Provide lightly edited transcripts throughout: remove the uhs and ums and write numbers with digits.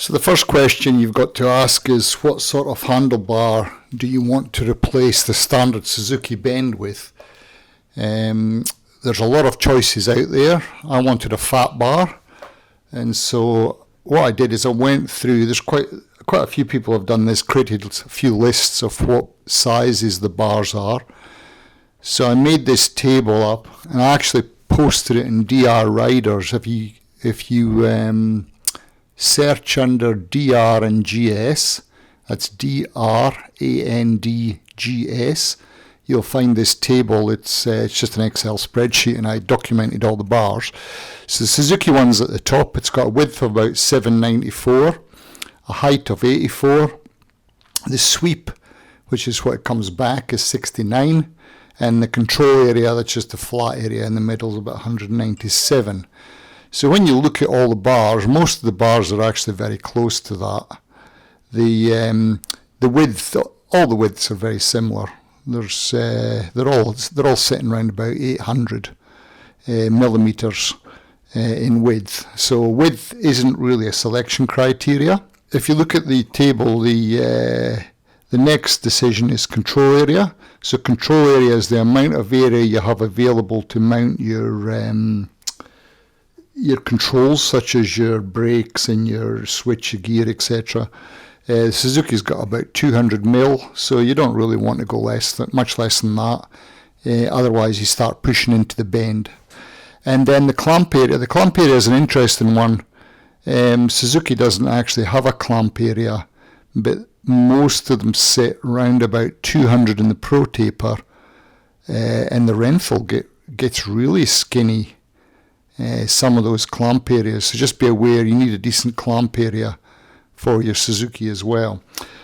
So the first question you've got to ask is, what sort of handlebar do you want to replace the standard Suzuki bend with? There's a lot of choices out there. I wanted a fat bar, and so what I did is I went through, there's quite a few people have done this, created a few lists of what sizes the bars are. So I made this table up, and I actually posted it in DR Riders. If you search under DR and GS, that's DRANDGS, you'll find this table. It's just an Excel spreadsheet, and I documented all the bars. So the Suzuki one's at the top. It's got a width of about 794, a height of 84. The sweep, which is what it comes back, is 69, and the control area, that's just the flat area in the middle, is about 197. So when you look at all the bars, most of the bars are actually very close to that. The width, all the widths are very similar. There's they're all sitting around about 800 millimeters in width. So width isn't really a selection criteria. If you look at the table, the next decision is control area. So control area is the amount of area you have available to mount your controls, such as your brakes and your switch, your gear, etc. Suzuki's got about 200 mil, so you don't really want to go much less than that. Otherwise, you start pushing into the bend. And then the clamp area. The clamp area is an interesting one. Suzuki doesn't actually have a clamp area, but most of them sit around about 200 in the Protaper, and the Renthal gets really skinny. Some of those clamp areas, so just be aware you need a decent clamp area for your Suzuki as well.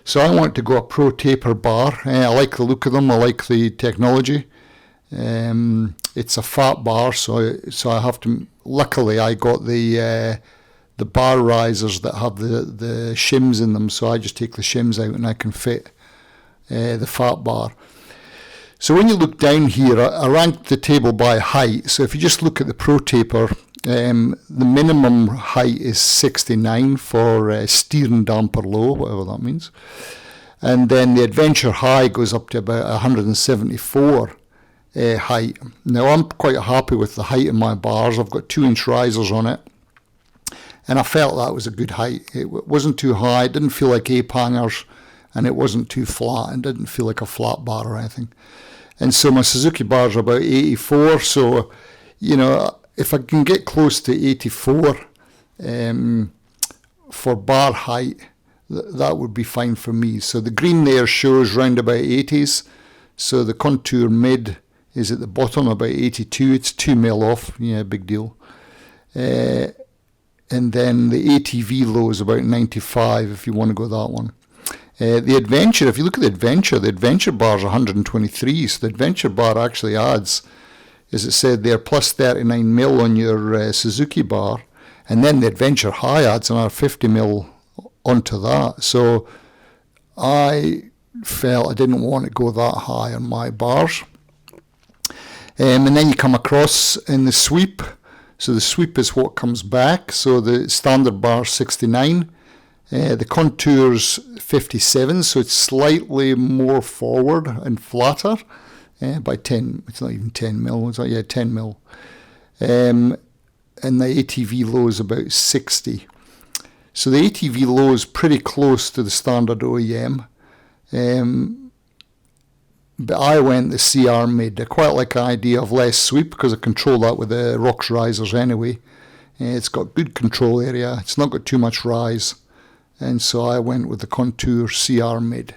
So I want to go a Protaper bar. I like the look of them, I like the technology. It's a fat bar, so I have to, luckily I got the bar risers that have the shims in them, so I just take the shims out and I can fit the fat bar. So when you look down here, I ranked the table by height. So if you just look at the Protaper, the minimum height is 69 for steering damper low, whatever that means. And then the Adventure High goes up to about 174 height. Now I'm quite happy with the height of my bars. I've got 2-inch risers on it, and I felt that was a good height. It wasn't too high, it didn't feel like ape hangers, and it wasn't too flat, and didn't feel like a flat bar or anything. And so my Suzuki bars are about 84, so, you know, if I can get close to 84 for bar height, that would be fine for me. So the green there shows round about 80s, so the Contour Mid is at the bottom, about 82, it's 2 mil off, yeah, big deal. And then the ATV low is about 95 if you want to go that one. The Adventure, if you look at the Adventure bar is 123, so the Adventure bar actually adds, as it said there, plus 39 mil on your Suzuki bar, and then the Adventure High adds another 50 mil onto that. So I felt I didn't want to go that high on my bars. And then you come across in the sweep. So the sweep is what comes back. So the standard bar 69. The Contour's 57, so it's slightly more forward and flatter by 10. It's not even 10 mil. It's like, yeah, 10 mil. And the ATV low is about 60. So the ATV low is pretty close to the standard OEM. But I went the CR-Mid. I quite like the idea of less sweep because I control that with the ROX Risers anyway. It's got good control area. It's not got too much rise. And so I went with the Contour CR-Mid.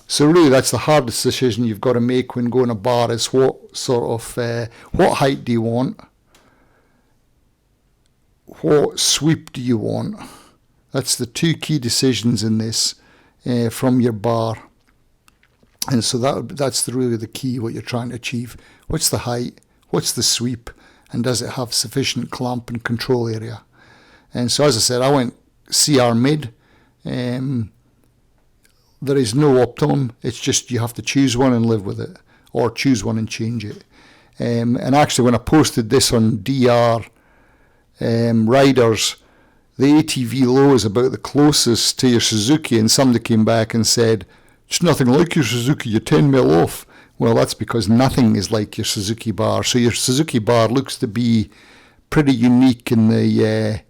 So really that's the hardest decision you've got to make when going a bar is what sort of, what height do you want? What sweep do you want? That's the two key decisions in this from your bar. And so that's really the key, what you're trying to achieve. What's the height? What's the sweep? And does it have sufficient clamp and control area? And so as I said, I went CR-Mid. There is no optimum. It's just you have to choose one and live with it, or choose one and change it. And actually when I posted this on DR Riders, the ATV low is about the closest to your Suzuki, and somebody came back and said, it's nothing like your Suzuki, you're 10 mil off. Well, that's because nothing is like your Suzuki bar. So your Suzuki bar looks to be pretty unique in the,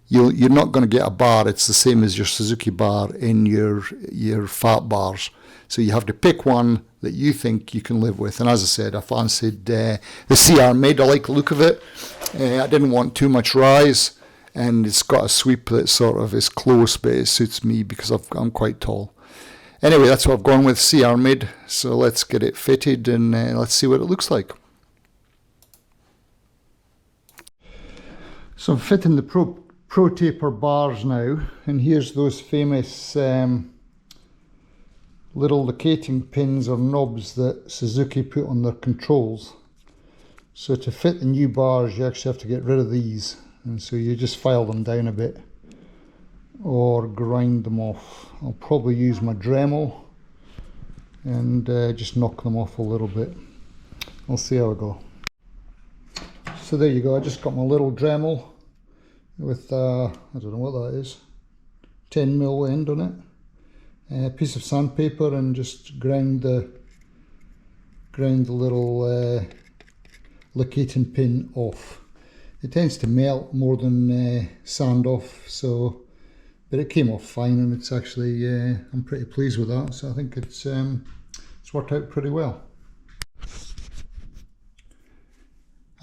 you're not going to get a bar, it's the same as your Suzuki bar in your fat bars. So you have to pick one that you think you can live with. And as I said, I fancied the CR-Mid. I like the look of it. I didn't want too much rise, and it's got a sweep that sort of is close, but it suits me because I'm quite tall. Anyway, that's what I've gone with, CR-Mid. So let's get it fitted and let's see what it looks like. So I'm fitting the Protaper bars now, and here's those famous little locating pins or knobs that Suzuki put on their controls. So to fit the new bars, you actually have to get rid of these, and so you just file them down a bit or grind them off. I'll probably use my Dremel and just knock them off a little bit. I'll see how I go. So there you go, I just got my little Dremel with I don't know what that is, 10 mil end on it, a piece of sandpaper, and just grind the little locating pin off. It tends to melt more than sand off, so but it came off fine, and it's actually I'm pretty pleased with that. So I think it's worked out pretty well.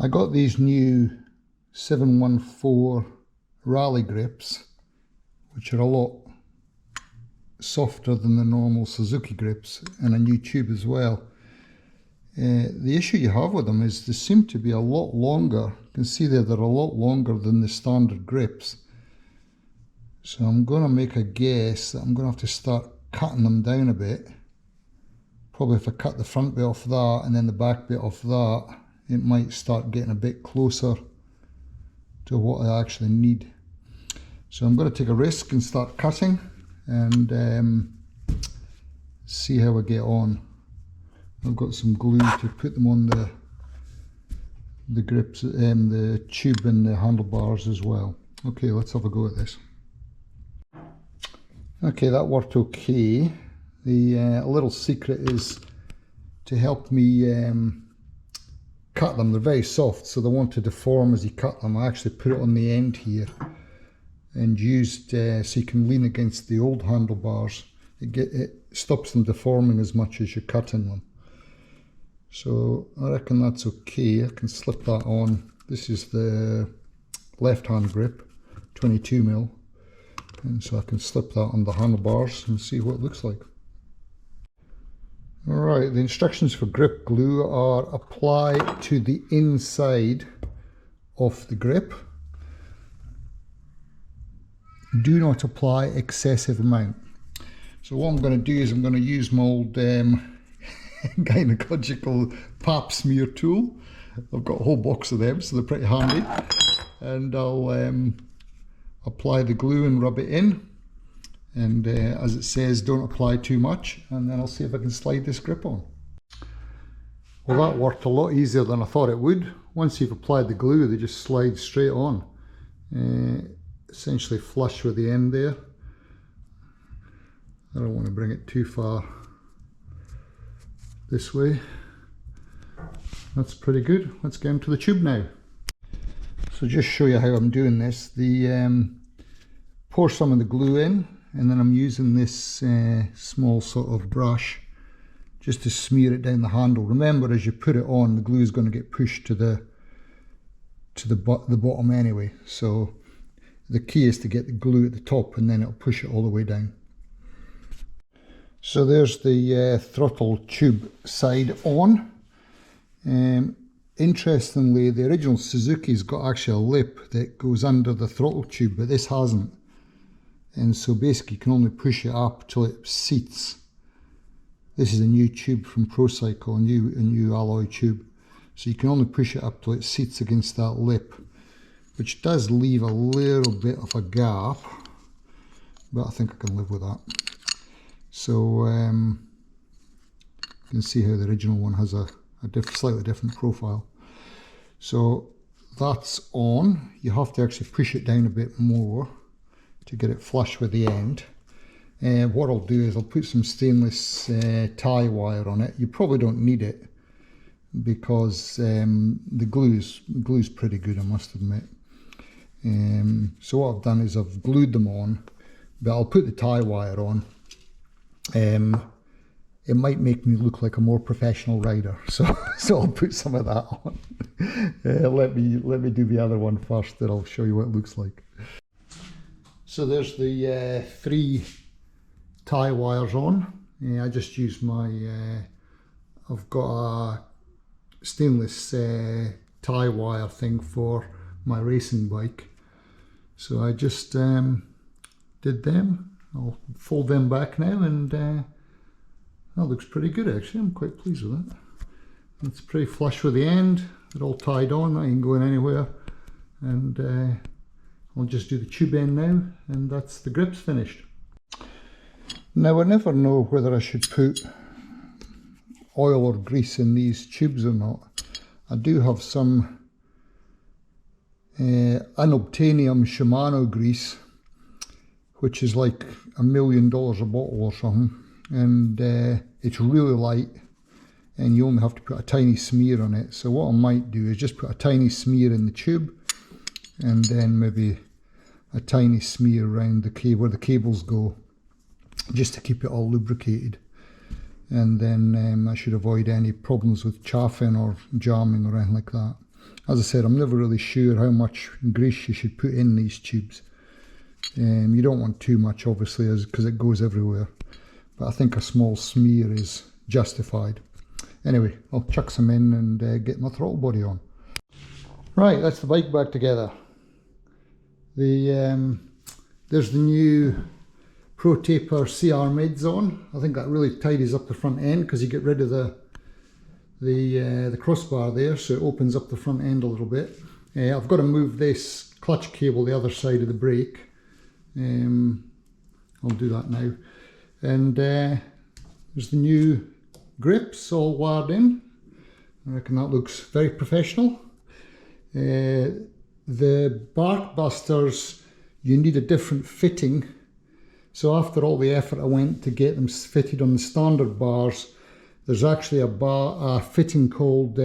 I got these new 714 rally grips, which are a lot softer than the normal Suzuki grips, and a new tube as well. The issue you have with them is they seem to be a lot longer. You can see there they're a lot longer than the standard grips. So I'm going to make a guess that I'm going to have to start cutting them down a bit. Probably if I cut the front bit off that and then the back bit off that, it might start getting a bit closer to what I actually need. So I'm going to take a risk and start cutting and see how I get on. I've got some glue to put them on the grips, the tube and the handlebars as well. Okay, let's have a go at this. Okay, that worked okay. The little secret is to help me cut them. They're very soft, so they won't to deform as you cut them. I actually put it on the end here and used so you can lean against the old handlebars. It stops them deforming as much as you're cutting them. So I reckon that's okay. I can slip that on. This is the left hand grip, 22 mil. And so I can slip that on the handlebars and see what it looks like. Alright, the instructions for grip glue are apply to the inside of the grip. Do not apply excessive amount. So what I'm going to do is I'm going to use my old gynecological pap smear tool. I've got a whole box of them, so they're pretty handy. And I'll apply the glue and rub it in, and as it says, don't apply too much, and then I'll see if I can slide this grip on. Well, that worked a lot easier than I thought it would. Once you've applied the glue, they just slide straight on, essentially flush with the end there. I don't want to bring it too far this way. That's pretty good. Let's get into the tube now. So just show you how I'm doing this. Pour some of the glue in, and then I'm using this small sort of brush just to smear it down the handle. Remember, as you put it on, the glue is going to get pushed to the bottom anyway. So the key is to get the glue at the top, and then it'll push it all the way down. So there's the throttle tube side on. Interestingly, the original Suzuki's got actually a lip that goes under the throttle tube, but this hasn't. And so basically you can only push it up till it seats. This is a new tube from Procycle, a new alloy tube. So you can only push it up till it seats against that lip, which does leave a little bit of a gap, but I think I can live with that. So you can see how the original one has a slightly different profile. So that's on. You have to actually push it down a bit more. to get it flush with the end. And what I'll do is I'll put some stainless tie wire on it. You probably don't need it because the glue's pretty good, I must admit. So what I've done is I've glued them on, but I'll put the tie wire on. It might make me look like a more professional rider, so I'll put some of that on. Let me do the other one first, then I'll show you what it looks like. So there's the 3 tie wires on. I just use my, I've got a stainless tie wire thing for my racing bike. So I just did them. I'll fold them back now, and that looks pretty good actually. I'm quite pleased with it. It's pretty flush with the end. They're all tied on, I ain't going anywhere. And I'll just do the tube end now, and that's the grips finished. Now I never know whether I should put oil or grease in these tubes or not. I do have some unobtainium Shimano grease, which is like $1 million a bottle or something, and it's really light, and you only have to put a tiny smear on it. So what I might do is just put a tiny smear in the tube, and then maybe a tiny smear around the cable where the cables go, just to keep it all lubricated. And then I should avoid any problems with chafing or jamming or anything like that. As I said, I'm never really sure how much grease you should put in these tubes. You don't want too much, obviously, because it goes everywhere. But I think a small smear is justified. Anyway, I'll chuck some in and get my throttle body on. Right, that's the bike back together. There's the new Protaper CR-Mids on. I think that really tidies up the front end because you get rid of the crossbar there, so it opens up the front end a little bit. I've got to move this clutch cable the other side of the brake. I'll do that now. And there's the new grips all wired in. I reckon that looks very professional. The bark busters, you need a different fitting. So after all the effort I went to get them fitted on the standard bars, there's actually a fitting called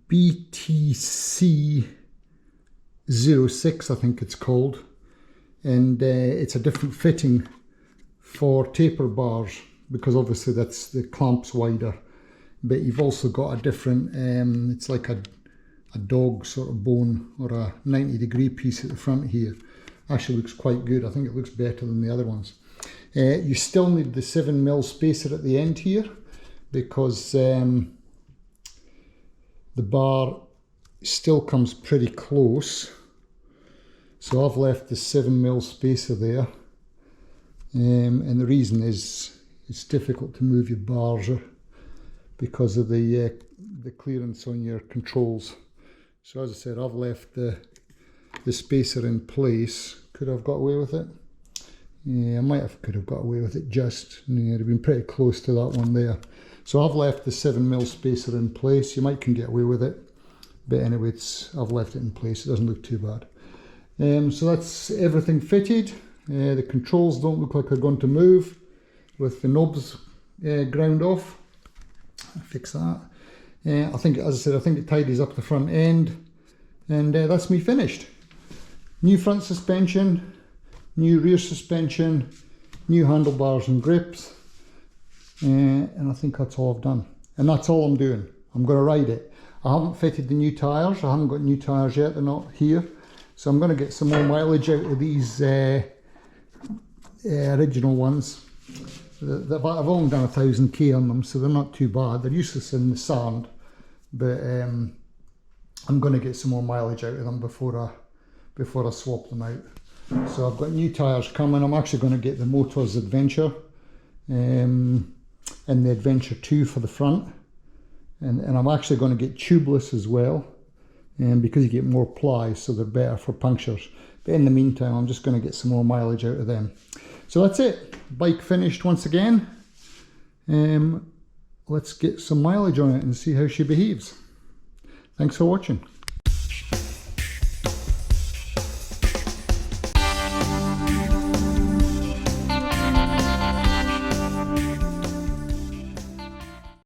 BTC 06, I think it's called, and it's a different fitting for taper bars, because obviously that's the clamps wider, but you've also got a different, it's like a dog sort of bone or a 90-degree piece at the front here. Actually looks quite good. I think it looks better than the other ones. You still need the 7mm spacer at the end here, because the bar still comes pretty close. So I've left the 7mm spacer there, and the reason is it's difficult to move your bars because of the clearance on your controls. So as I said, I've left the spacer in place. Could I have got away with it? Yeah, I could have got away with it just. Yeah, it'd have been pretty close to that one there. So I've left the 7mm spacer in place. You might can get away with it, but anyway, I've left it in place. It doesn't look too bad. So that's everything fitted. The controls don't look like they're going to move with the knobs ground off. I'll fix that. I think, as I said, I think it tidies up the front end, and that's me finished. New front suspension, new rear suspension, new handlebars and grips, and I think that's all I've done. And that's all I'm doing. I'm going to ride it. I haven't fitted the new tyres. I haven't got new tyres yet. They're not here. So I'm going to get some more mileage out of these original ones. I've only done 1,000 on them, so they're not too bad. They're useless in the sand, but I'm going to get some more mileage out of them before I swap them out. So I've got new tyres coming. I'm actually going to get the Motors Adventure and the Adventure 2 for the front, and I'm actually going to get tubeless as well, because you get more ply, so they're better for punctures. But in the meantime, I'm just going to get some more mileage out of them. So that's it. Bike finished once again. Let's get some mileage on it and see how she behaves. Thanks for watching.